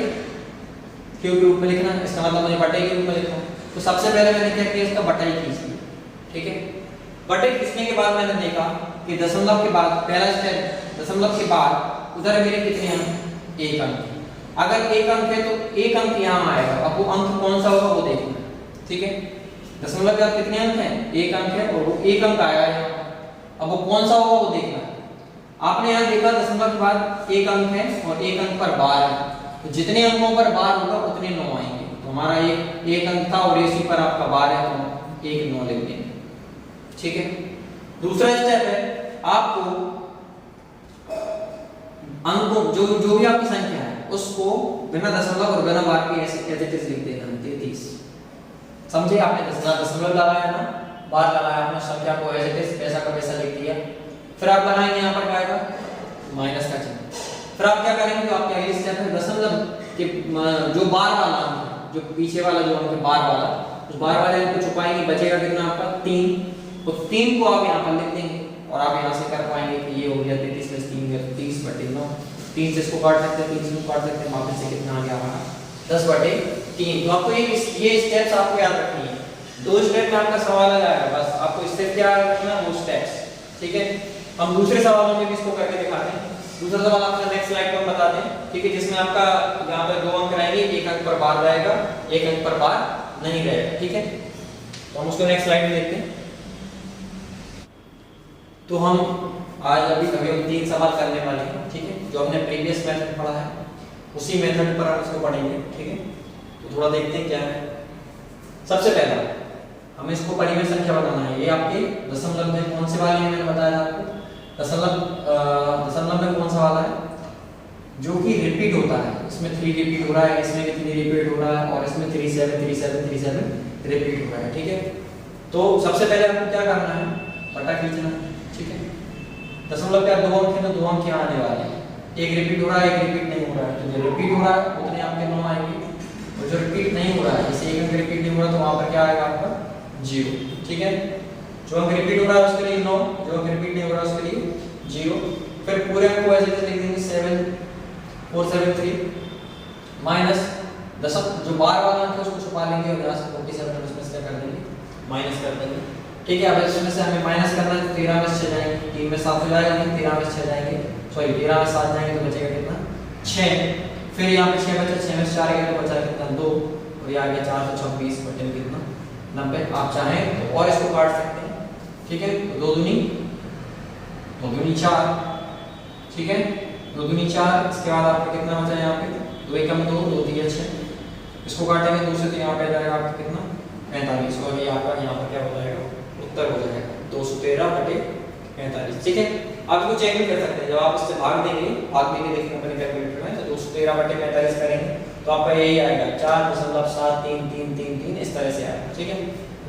q के रूप में लिखना है, इसका मतलब मुझे बटे के रूप में लिखना है। तो सबसे पहले मैंने क्या किया, इसका बटा ही खींच लिया, ठीक है। बटे खींचने के बाद मैंने देखा कि दशमलव के बाद, पहला स्टेप, दशमलव के बाद उधर मेरे कितने अंक, 1 अंक। अगर 1 अंक है तो 1 अंक यहाँ आएगा। अब वो अंक कौन सा होगा वो देखना है, ठीक है। दशमलव के बाद कितने अंक हैं, 1 अंक है, और वो 1 अंक आया है यहाँ। अब वो कौन सा होगा वो देखना है। आपने यहाँ देखा दशमलव के बाद 1 अंक है और 1 अंक पर 12 है, तो जितने अंकों पर 12 होगा उतने 9 आएंगे। तो हमारा एक अंक था और इसी पर आपका 12 है, तो 1 9 लिख देंगे, ठीक है। दूसरा स्टेप है, आपको अंकों जो भी आपकी संख्या है उसको बिना दशमलव और बिना बार के ऐसे एज इट इज लिख देना, 33। समझे आपने, दशमलव लगाया ना, बार लगाया, आपने संख्या को एज इट इज पैसा का पैसा लिख दिया। फिर आप लगाएंगे यहाँ पर क्या आएगा, माइनस का चिन्ह। फिर आप क्या करेंगे, जो आपके अगले स्टेप है, दशमलव के जो बार वाला अंक, जो पीछे वाला जो अंक बार वाला, उस बार वाले अंक को छुपाएंगे, बचेगा कितना आपका 3। तो 3 को आप यहाँ पर लिख देंगे और आप यहाँ से कर पाएंगे कि ये हो गया 33 + 3 30 बटे 9। 3 से इसको काट सकते हैं, 3 से इसको काट सकते हैं, वापस से कितना आ गया हमारा 10 बटे 3। तो आपको ये स्टेप्स आपको याद रखनी है। 2 स्टेप में आपका सवाल आ जाएगा, बस आपको स्टेप क्या रखना है, वो स्टेप्स, ठीक है। हम दूसरे सवालों में भी इसको करके दिखाते हैं। दूसरा सवाल आपका नेक्स्ट स्लाइड पर बताते हैं, ठीक है, जिसमें आपका यहाँ पर 2 अंक रहेंगे, 1 अंक पर बार रहेगा, 1 अंक पर बार नहीं रहेगा, ठीक है। तो हम उसको नेक्स्ट स्लाइड में देखते हैं। तो हम आज अभी 3 सवाल करने वाले हैं, ठीक है। जो हमने प्रीवियस मेथड पढ़ा है उसी मेथड पर हम इसको पढ़ेंगे, ठीक है। तो थोड़ा देखते हैं क्या है। सबसे पहला हमें इसको परिमेय संख्या बनाना है। ये आपके दशमलव में कौन से वाले हैं, मैंने बताया आपको। दशमलव में कौन सा वाला है, जो कि रिपीट होता है। इसमें 3 रिपीट हो रहा है, इसमें भी 3 रिपीट हो रहा है, और इसमें 3 7 3 7 3 7 रिपीट हो रहा है, ठीक है। तो सबसे पहले आपको क्या करना है, बटा खींचना है, ठीक है। दशमलव के 2 अंक है तो 2 अंक यहाँ आने वाले हैं। एक रिपीट हो रहा है, एक रिपीट नहीं हो रहा है। तो जो रिपीट हो रहा है उतने आपके 9 आएंगे, और जो रिपीट नहीं हो रहा है, जैसे एक अंक रिपीट नहीं हो रहा तो वहां पर क्या आएगा आपका 0, ठीक है। जो अंक रिपीट हो रहा है उसके लिए 9, जो अंक रिपीट नहीं हो रहा उसके लिए 0। फिर पूरे अंक को ऐसे लिख देंगे 7 4 7 3 माइनस दशम जो बार वाला अंक है उसको छुपा लेंगे और यहाँ से 47 उसमें से कर देंगे, माइनस कर देंगे, ठीक है। अब इसमें से हमें माइनस करना है, तो 13 में 6 जाएंगे, 3 में 7 हो जाएगा, 13 में 6 जाएंगे, सॉरी 13 में 7 जाएंगे तो बचेगा कितना 6। फिर यहाँ पे 6 बचा, 6 में 4 गए तो बचा कितना 2, और ये आ गया 4 तो 26 बटे में कितना 90। आप चाहें तो और इसको काट सकते हैं, ठीक है। 2 दूनी 4, ठीक है, 2 दूनी 4। इसके बाद आपका कितना बचा यहाँ पे 2 एकम 2 2 3 6। इसको काटेंगे 2 से तो यहाँ पे आ जाएगा आपका कितना 45, और ये आपका यहाँ पर क्या हो जाएगा, उत्तर हो जाएगा 213 बटे 45, ठीक है। आप इसको चेक भी कर सकते हैं, जब आप इससे भाग देंगे देखेंगे अपने कैलकुलेटर में, तो 213 बटे 45 करेंगे तो आपका यही आएगा 4.7333 इस तरह से आएगा, ठीक है।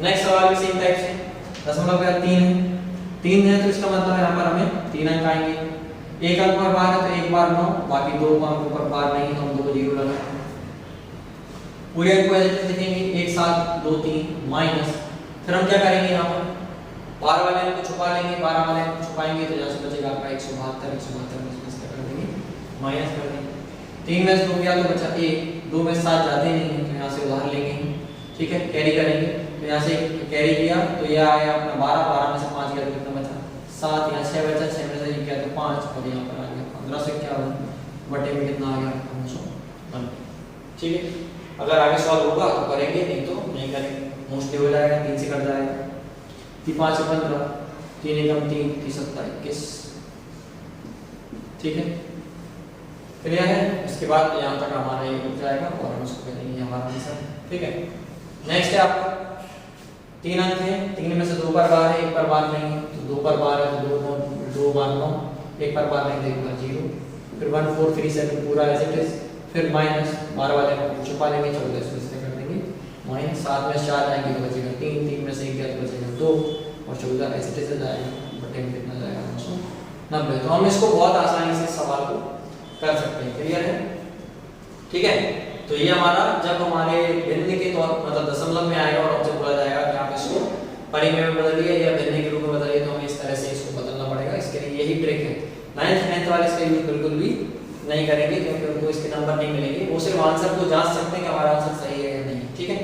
नेक्स्ट सवाल भी सेम टाइप से, दशमलव का 3 है तो इसका मतलब यहाँ पर हमें 3 अंक आएंगे। 1 अंक पर बार है तो 1 बार 9, बाकी 2 अंकों पर बार नहीं, तो हम 2 0 लगाएंगे। पूरे अंक को ऐसे लिखेंगे 1 7 2 3 माइनस। फिर हम क्या करेंगे, यहाँ पर 12 वाले अंक को छुपा लेंगे, 12 वाले अंक को छुपाएंगे तो जैसे बचेगा आपका 172 172 में इसका कर देंगे, माइनस कर देंगे। 3 में से 2 गया तो बचा 1, 2 में 7 जाते नहीं है तो यहाँ से उधार लेंगे, ठीक है, कैरी करेंगे। तो यहाँ से कैरी किया तो ये आया अपना 12, 12 में से 5 गया तो कितना बचा 7, यहाँ 6 बचा, 6 में से 1 गया तो 5 और यहाँ पर आ गया 1551 बटे में कितना आ गया 501, ठीक है। अगर आगे सॉल्व होगा तो करेंगे, नहीं तो नहीं करेंगे, मोस्टली हो जाएगा, 3 से कट जाएगा, 5 से 15, 3 एकम 3, 3 सत्ता 21, ठीक है, क्लियर है। इसके बाद यहाँ तक हमारा ये हो जाएगा और हम उसको करेंगे हमारा आंसर, ठीक है। नेक्स्ट है आपका 3 अंक है, 3 में से 2 पर बार है, 1 पर बार नहीं है, तो 2 पर बार है तो 2 बार 9, 1 पर बार नहीं देगा 0, फिर 1 4 3 7 पूरा एज इट इज, फिर माइनस 12 वाले को छुपा लेंगे, 14 से इससे कर देंगे माइनस, 7 में 4 आएंगे तो बचेगा 3, 3 में से 1 गया तो बचेगा 2 और 14 एज इट इज जाएगा बटे में कितना जाएगा 990। तो हम इसको बहुत आसानी से सवाल को कर सकते हैं, क्लियर है, ठीक है। तो ये हमारा जब हमारे भिन्न के तौर मतलब दशमलव में आएगा और हमसे बोला जाएगा कि आप इसको परिमेय में बदलिए या भिन्न के रूप में बदलिए, तो हमें इस तरह से इसको बदलना पड़ेगा। इसके लिए यही ट्रिक है। 9th वाले इसका यूज बिल्कुल भी नहीं करेंगे क्योंकि उनको इसके नंबर नहीं मिलेंगे, वो सिर्फ आंसर को जांच सकते हैं कि हमारा आंसर सही है या नहीं, ठीक है,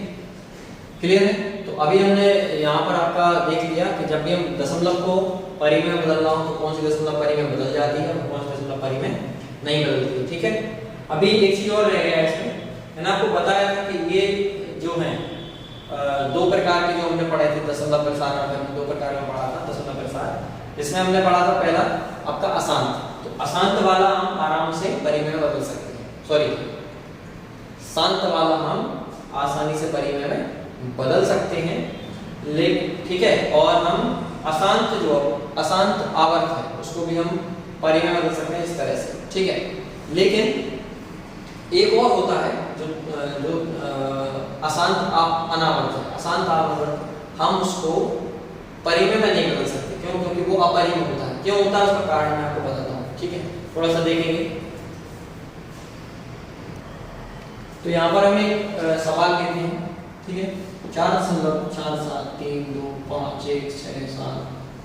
क्लियर है। तो अभी हमने यहाँ पर आपका देख लिया कि जब भी हम दशमलव को परिमेय में बदलना हो तो कौन सी दशमलव परिमेय में बदल जाती है और कौन सी दशमलव परिमेय नहीं बदलती, ठीक है। अभी एक चीज और रह गया इसमें, मैंने आपको बताया था कि ये जो है 2 प्रकार के जो हमने पढ़े थे दशमलव प्रसार, हमने 2 प्रकार में पढ़ा था दशमलव प्रसार, जिसमें हमने पढ़ा था पहला आपका अशांत, तो अशांत वाला हम आराम से परिमेय में बदल सकते हैं, सॉरी शांत वाला हम आसानी से परिमेय में बदल सकते हैं, लेकिन ठीक है, और हम अशांत जो अशांत आवर्त है उसको भी हम परिमेय में बदल सकते हैं इस तरह से, ठीक है। लेकिन एक और होता है जो अशांत अनावर्त है, अशांत आवर्त हम उसको परिमेय में नहीं बदल सकते, क्यों? क्योंकि वो अपरिमेय होता है। क्यों होता है उसका कारण मैं आपको बताता हूँ, ठीक है, थोड़ा सा देखेंगे। तो यहाँ पर हम एक सवाल लेते हैं, ठीक है, 4.4 7 3 2 5 1 6 7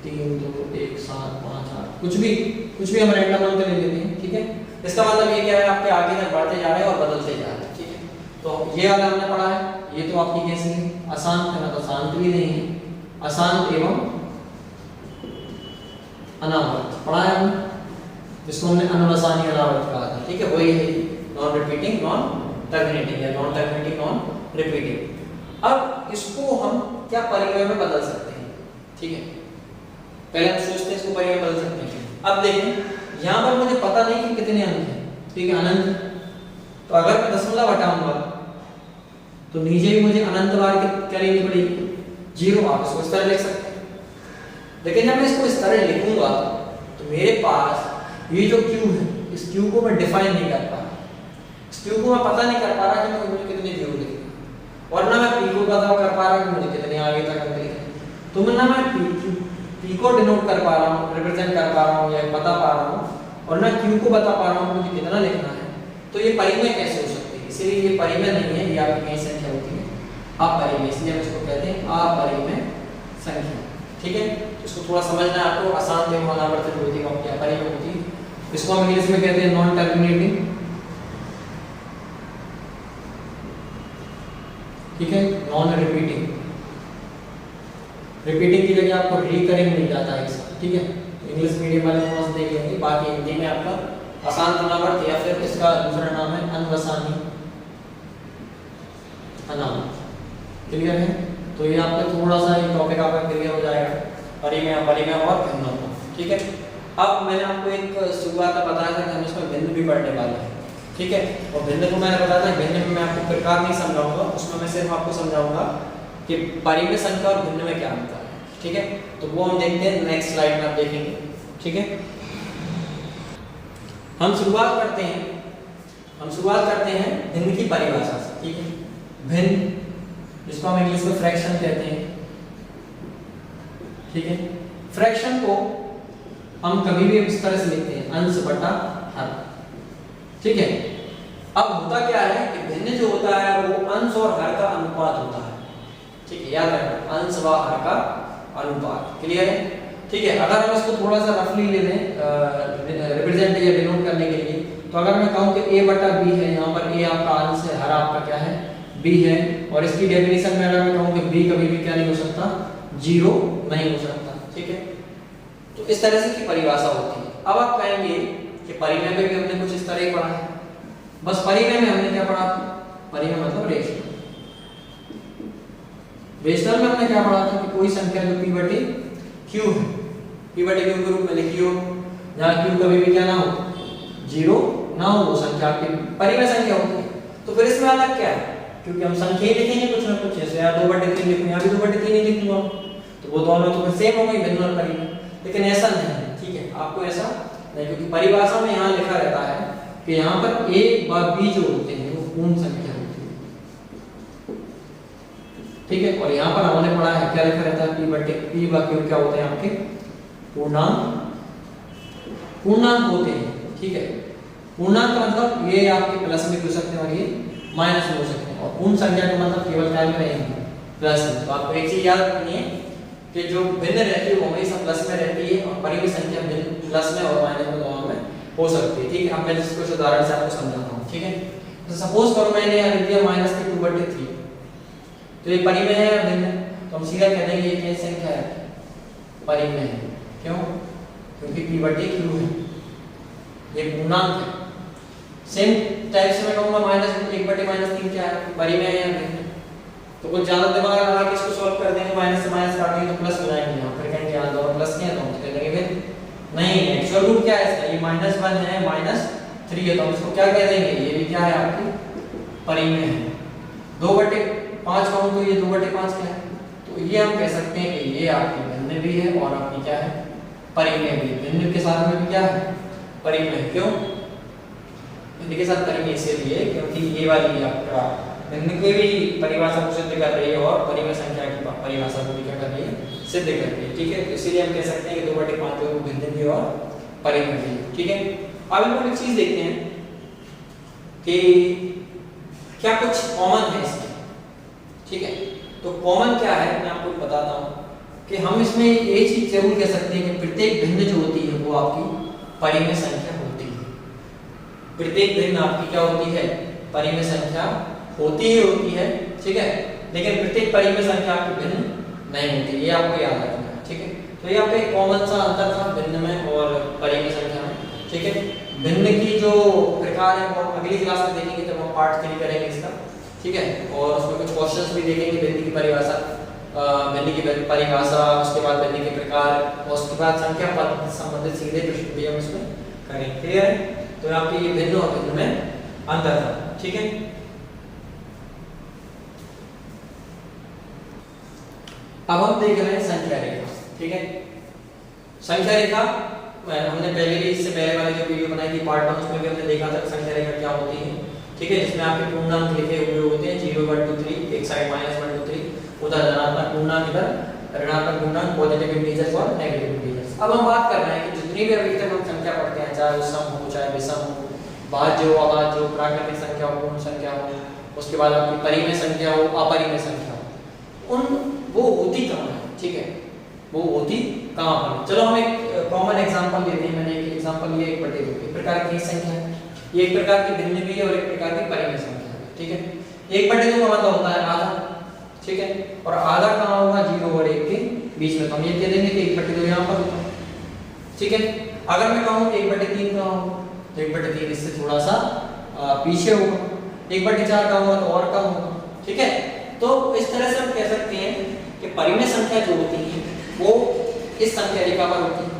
3 2 1 7 5 8 कुछ भी हम रैंडम नंबर ले लेते हैं, ठीक है। इसका मतलब ये क्या है, आपके आगे तक बढ़ते जा रहे हैं और बदलते जा रहे हैं, ठीक है। तो ये वाला हमने पढ़ा है, ये तो आपकी कैसी है अशांत है, मतलब शांत भी नहीं है, अशांत एवं अनावर्त पढ़ा है हमने, जिसको हमने अनुवसानी अनावर्त कहा था, ठीक है। वही है नॉन रिपीटिंग नॉन टर्मिनेटिंग या नॉन टर्मिनेटिंग नॉन रिपीटिंग। अब इसको हम क्या परिमेय में बदल सकते हैं, ठीक है। पहले हम सोचते हैं इसको परिमेय में बदल सकते हैं। अब देखें यहाँ पर मुझे पता नहीं कि कितने अंक हैं, ठीक है, अनंत। तो अगर मैं दशमलव हटाऊंगा तो नीचे भी मुझे अनंत बार क्या लेनी पड़ेगी 0। आप इसको इस तरह लिख सकते हैं, लेकिन जब मैं इसको इस तरह लिखूंगा तो मेरे पास ये जो क्यू है, इस क्यू को मैं डिफाइन नहीं कर पा रहा, इस क्यू को मैं पता नहीं कर पा रहा कि मुझे कितने 0 लिखने, और ना मैं पी को पता कर पा रहा कि मुझे कितने आगे तक अंक लिखने। तो मैं ना मैं पी को डिनोट कर पा रहा हूँ, रिप्रेजेंट कर पा रहा हूँ या बता पा रहा हूँ, और ना क्यू को बता पा रहा हूँ मुझे कितना लिखना है। तो ये परिमेय कैसे हो सकती है? इसलिए ये परिमेय नहीं है, ये आपकी नई संख्या होती है अपरिमेय, इसलिए हम इसको कहते हैं अपरिमेय संख्या, ठीक है। इसको थोड़ा समझना है आपको। अशांत एवं अनावर्तित होती है आपकी अपरिमेय होती है, इसको हम इंग्लिश में कहते हैं नॉन टर्मिनेटिंग, ठीक है, नॉन रिपीटिंग। रिपीटिंग की जगह आपको रिकरिंग मिल जाता है इसका, ठीक है। तो इंग्लिश मीडियम वाले थोड़ा सा देख लेंगे, बाकी हिंदी में आपका अशांत अनावर्त या फिर इसका दूसरा नाम है अनवसानी अनावर्त, क्लियर है। तो ये आपका थोड़ा सा ये टॉपिक आपका क्लियर हो जाएगा, परिमेय अपरिमेय और भिन्न, ठीक है। अब मैंने आपको एक शुरुआत में बताया था कि हम इसमें भिन्न भी पढ़ने वाले हैं, ठीक है। और भिन्न को मैंने बताया था, भिन्न में मैं आपको प्रकार नहीं समझाऊंगा, उसमें मैं सिर्फ आपको समझाऊंगा कि परिमेय संख्या और भिन्न में क्या अंतर है, ठीक है। तो वो हम देखते हैं नेक्स्ट स्लाइड में, आप देखेंगे, ठीक है। हम शुरुआत करते हैं भिन्न की परिभाषा से, ठीक है। भिन्न जिसको हम इंग्लिश में फ्रैक्शन कहते हैं, ठीक है। फ्रैक्शन को हम कभी भी इस तरह से लिखते हैं अंश बटा हर, ठीक है। अब होता क्या है कि भिन्न जो होता है वो अंश और हर का अनुपात होता है, ठीक है, याद रखना अंश व हर का अनुपात, क्लियर है, ठीक है। अगर हम इसको थोड़ा सा रफली ले लें रिप्रेजेंट या डिनोट करने के लिए, तो अगर मैं कहूँ कि a बटा b है, यहाँ पर a आपका अंश है, हर आपका क्या है b है, और इसकी डेफिनेशन में अगर मैं कहूँ कि b कभी भी क्या नहीं हो सकता, 0 नहीं हो सकता, ठीक है। तो इस तरह से की परिभाषा होती है। अब आप कहेंगे कि परिमेय में भी हमने कुछ इस तरह ही पढ़ा है, बस परिमेय में हमने क्या पढ़ा था, परिमेय मतलब रेशनल। रेशनल में हमने क्या पढ़ा था कि कोई संख्या जो p बटे q है, p बटे q के रूप में लिखी हो, जहाँ q कभी भी क्या ना हो, 0 ना हो, वो संख्या की परिमेय संख्या होती है। तो फिर इसमें अलग क्या है, क्योंकि हम संख्या ही लिखेंगे कुछ ना कुछ, जैसे यहाँ 2/3 लिखूँ, यहाँ भी 2/3 ही लिखूंगा, तो वो दोनों तो फिर सेम हो गई, भिन्न और परिमेय। लेकिन ऐसा नहीं है, ठीक है, आपको ऐसा नहीं, क्योंकि परिभाषा में यहाँ लिखा रहता है कि यहाँ पर a व b जो होते हैं वो पूर्ण संख्या होती है, ठीक है। और यहाँ पर हमने पढ़ा है क्या लिखा रहता है, p बटे p व q क्या होते हैं आपके पूर्णांक होते हैं, ठीक है। पूर्णांक का मतलब ये आपके प्लस में हो सकते हैं और ये माइनस में हो सकते हैं, और पूर्ण संख्या का मतलब केवल क्या में रहेंगे, प्लस में। तो आपको एक चीज याद रखनी है कि जो भिन्न रहती है वो हमेशा प्लस में रहती है, और परिमेय संख्या भिन्न प्लस में और माइनस में दोनों में हो सकती है, ठीक है। अब मैं इसको उदाहरण से आपको समझाता हूँ, ठीक है। तो सपोज करो मैंने यहाँ लिख दिया -2/3, तो ये परिमेय है या भिन्न, तो हम सीधा कह देंगे ये क्या संख्या है, परिमेय है। क्यों? क्योंकि p बटे q है, ये पूर्णांक है। सेम टाइप से मैं कहूँगा -1/-3 क्या है, परिमेय है या भिन्न। तो कुछ ज्यादा दिमाग लगा के इसको सॉल्व कर देंगे, माइनस से माइनस काट देंगे तो प्लस हो जाएंगे, यहाँ फिर कहेंगे यहाँ दोनों प्लस के हैं तो हम कह देंगे भिन्न। नहीं, एक्चुअल रूट क्या है इसका, ये -1 है, -3 है, तो हम इसको क्या कह देंगे, ये भी क्या है आपकी परिमेय है। 2/5 कहूँ तो ये 2/5 क्या है, तो ये हम कह सकते हैं कि ये आपकी भिन्न भी है और आपकी क्या है, परिमेय भी। भिन्न के साथ में भी क्या है, परिमेय। क्यों भिन्न के साथ परिमेय? इसलिए क्योंकि ये वाली आपका भिन्न की भी परिभाषा को सिद्ध कर रही है और परिमेय संख्या की परिभाषा को भी क्या कर रही है, सिद्ध कर रही है, ठीक है। तो इसीलिए हम कह सकते हैं कि 2/5 जो भिन्न भी और परिमेय भी, ठीक है। अब हम एक चीज देखते हैं कि क्या कुछ कॉमन है इसमें, ठीक है। तो कॉमन क्या है मैं आपको बताता हूँ कि हम इसमें ये चीज जरूर कह सकते हैं कि प्रत्येक भिन्न जो होती है वो आपकी परिमेय संख्या होती है। प्रत्येक भिन्न आपकी क्या होती है, परिमेय संख्या होती है, ठीक है। लेकिन प्रत्येक परिमेय संख्या आपकी भिन्न नहीं होती, ये आपको याद रखना है, ठीक है। तो ये आपका एक कॉमन सा अंतर था भिन्न में और परिमेय संख्या में, ठीक है। भिन्न की जो प्रकार है वो अगली क्लास में देखेंगे जब हम पार्ट 3 करेंगे इसका, ठीक है। और उसमें कुछ क्वेश्चंस भी देखेंगे, भिन्न की परिभाषा, भिन्न की परिभाषा, उसके बाद भिन्न के प्रकार, और उसके बाद संख्या पद संबंधित सीधे प्रश्न भी हम इसमें करेंगे, क्लियर है। तो आपकी ये भिन्न और भिन्न में अंतर था, ठीक है। अब हम देख रहे हैं संख्या रेखा, ठीक है। संख्या रेखा हमने पहले भी, इससे पहले वाली जो वीडियो बनाई थी पार्ट 1, उसमें भी हमने देखा था संख्या रेखा क्या होती है, ठीक है। जिसमें आपके पूर्णांक लिखे हुए होते हैं 0/3, एक साइड -1/3, उधर धनात्मक पूर्णांक, इधर ऋणात्मक पूर्णांक, पॉजिटिव इंटीजर्स और नेगेटिव इंटीजर्स। अब हम बात कर रहे हैं कि जितनी भी अभी तक हम संख्या पढ़ते हैं, चाहे वो सम हो चाहे विषम हो, भाज्य हो अभाज्य हो, प्राकृतिक संख्या हो, पूर्ण संख्या हो, उसके बाद आपकी परिमेय संख्या हो, अपरिमेय संख्या हो, उन वो होती कहाँ है, ठीक है, वो होती कहाँ पर। चलो हम एक कॉमन एग्जांपल लेते हैं। मैंने एक एग्जांपल लिया 1/2, एक प्रकार की संख्या है, ये एक प्रकार की भिन्न भी है और एक प्रकार की परिमेय संख्या है, ठीक है। 1/2 का मतलब होता है आधा, ठीक है, और आधा कहाँ होगा, 0 और 1 के बीच में। तो हम ये कह देंगे कि 1/2 यहाँ पर होगा, ठीक है। अगर मैं कहूँ 1/3 कहाँ होगा, तो 1/3 इससे थोड़ा सा पीछे होगा, 1/4 कहाँ होगा तो और कम होगा, ठीक है। तो इस तरह से हम कह सकते हैं कि परिमेय संख्या जो होती है वो इस संख्या रेखा पर होती है।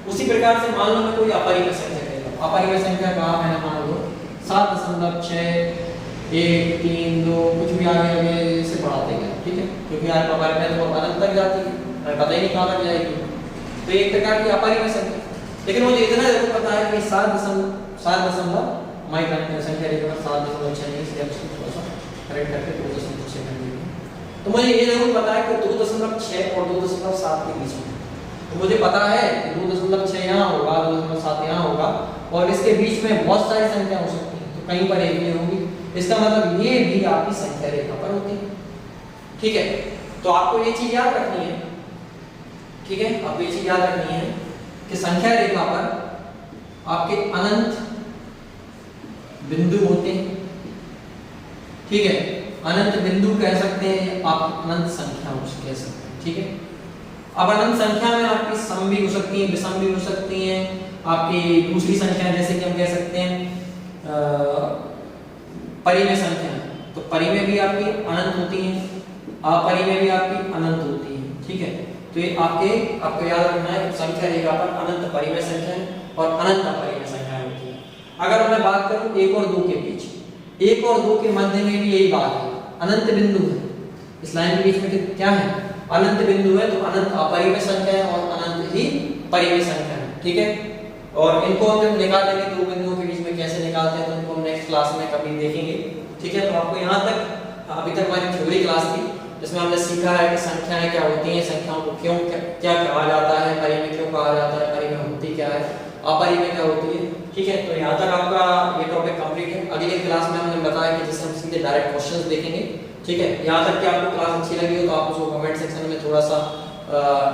उसी प्रकार से मान लो मैं कोई अपरिमेय संख्या कहता हूं, अपरिमेय संख्या कहा मैंने, मान लो 7.6 1 3 2 कुछ भी आगे से बढ़ाते गए, ठीक है, क्योंकि यार अपरिमेय तो अनंत तक जाती है, हमें पता ही नहीं कहां तक जाएगी, तो एक प्रकार की अपरिमेय संख्या। लेकिन मुझे इतना जरूर पता है कि 7 मैं संख्या रेखा पर 7.6 नहीं, इसलिए हम थोड़ा सा करेक्ट करके 2.6 कर देंगे। तो मुझे ये जरूर पता है कि 2.6 और 2.7 के बीच में, तो मुझे पता है कि 2.6 यहाँ होगा, 2.7 यहाँ होगा, और इसके बीच में बहुत सारी संख्या हो सकती है, तो कहीं पर एक भी होगी। इसका मतलब ये भी आपकी संख्या रेखा पर होती है, ठीक है। तो आपको ये चीज याद रखनी है, ठीक है, आपको ये चीज याद रखनी है कि संख्या रेखा पर आपके अनंत बिंदु होते हैं, ठीक है। अनंत बिंदु कह सकते हैं, आप अनंत संख्या कह सकते हैं, ठीक है। अब अनंत संख्या में आपकी सम भी हो सकती है, विषम भी हो सकती हैं, आपकी दूसरी संख्या जैसे कि हम कह सकते हैं परिमेय संख्या, तो परिमेय भी आपकी अनंत होती हैं, अपरिमेय भी आपकी अनंत होती है, ठीक है। तो ये आपको याद रखना है कि संख्या रेखा पर अनंत परिमेय संख्या और अनंत अपरिमेय संख्या होती है। अगर मैं बात करूं 1 और 2 के बीच, 1 और 2 के मध्य में भी यही बात है, अनंत बिंदु है, इस लाइन के बीच में क्या है, अनंत बिंदु है, तो अनंत अपरिमेय संख्या है और अनंत ही परिमेय संख्या है, ठीक है। और इनको हम जब निकालेंगे दो बिंदुओं के बीच में कैसे निकालते हैं, तो इनको हम नेक्स्ट क्लास में कभी देखेंगे, ठीक है। तो आपको यहाँ तक अभी तक हमारी थ्योरी क्लास थी जिसमें हमने सीखा है कि संख्याएं क्या होती हैं, संख्याओं को क्यों क्या कहा जाता है, परिमेय क्यों कहा जाता है, परिमेय होती क्या है, अपरिमेय क्या होती है, ठीक है। तो यहाँ तक आपका ये टॉपिक कंप्लीट है। अगली क्लास में हमने बताया कि जैसे हम सीधे डायरेक्ट क्वेश्चंस देखेंगे, ठीक है। यहाँ तक कि आपको क्लास अच्छी लगी हो तो आप उसको कमेंट सेक्शन में थोड़ा सा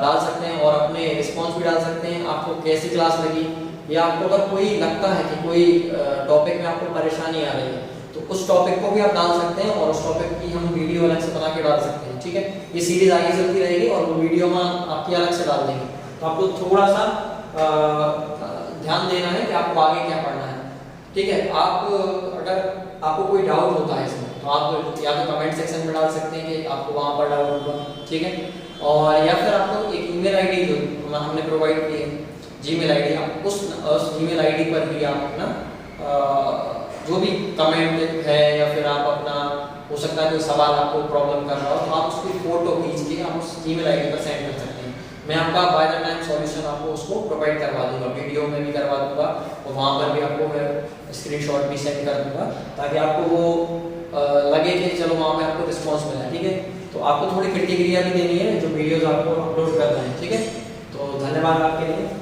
डाल सकते हैं और अपने रिस्पॉन्स भी डाल सकते हैं, आपको कैसी क्लास लगी, या आपको अगर कोई लगता है कि कोई टॉपिक में आपको परेशानी आ रही है तो उस टॉपिक को भी आप डाल सकते हैं और उस टॉपिक की हम वीडियो अलग से बना के डाल सकते हैं, ठीक है। ये सीरीज आगे चलती रहेगी और वो वीडियो में आपकी अलग से डाल देंगे, तो आपको थोड़ा सा ध्यान देना है कि आपको आगे क्या पढ़ना है, ठीक है। आप अगर आपको कोई डाउट होता है इसमें तो आप या तो कमेंट सेक्शन में डाल सकते हैं कि आपको वहाँ पर डाउट होगा, ठीक है। और या फिर आपको एक ईमेल आईडी जो हमने प्रोवाइड की है, जीमेल आईडी, आप उस ईमेल आईडी पर भी आप अपना जो भी कमेंट है या फिर आप अपना हो सकता है कोई सवाल आपको प्रॉब्लम कर रहा हो तो आप उसकी फोटो खींच के आप उस ईमेल आईडी पर सेंड कर सकते हैं। मैं आपका बाय द टाइम सॉल्यूशन आपको उसको प्रोवाइड करवा दूंगा, वीडियो में भी करवा दूंगा और वहाँ पर भी आपको मैं स्क्रीनशॉट भी सेंड कर दूंगा ताकि आपको वो लगे कि चलो वहाँ पे आपको रिस्पॉन्स मिला, ठीक है। तो आपको थोड़ी प्रतिक्रिया भी देनी है जो वीडियोज आपको अपलोड कर रहे हैं, ठीक है। तो धन्यवाद आपके लिए।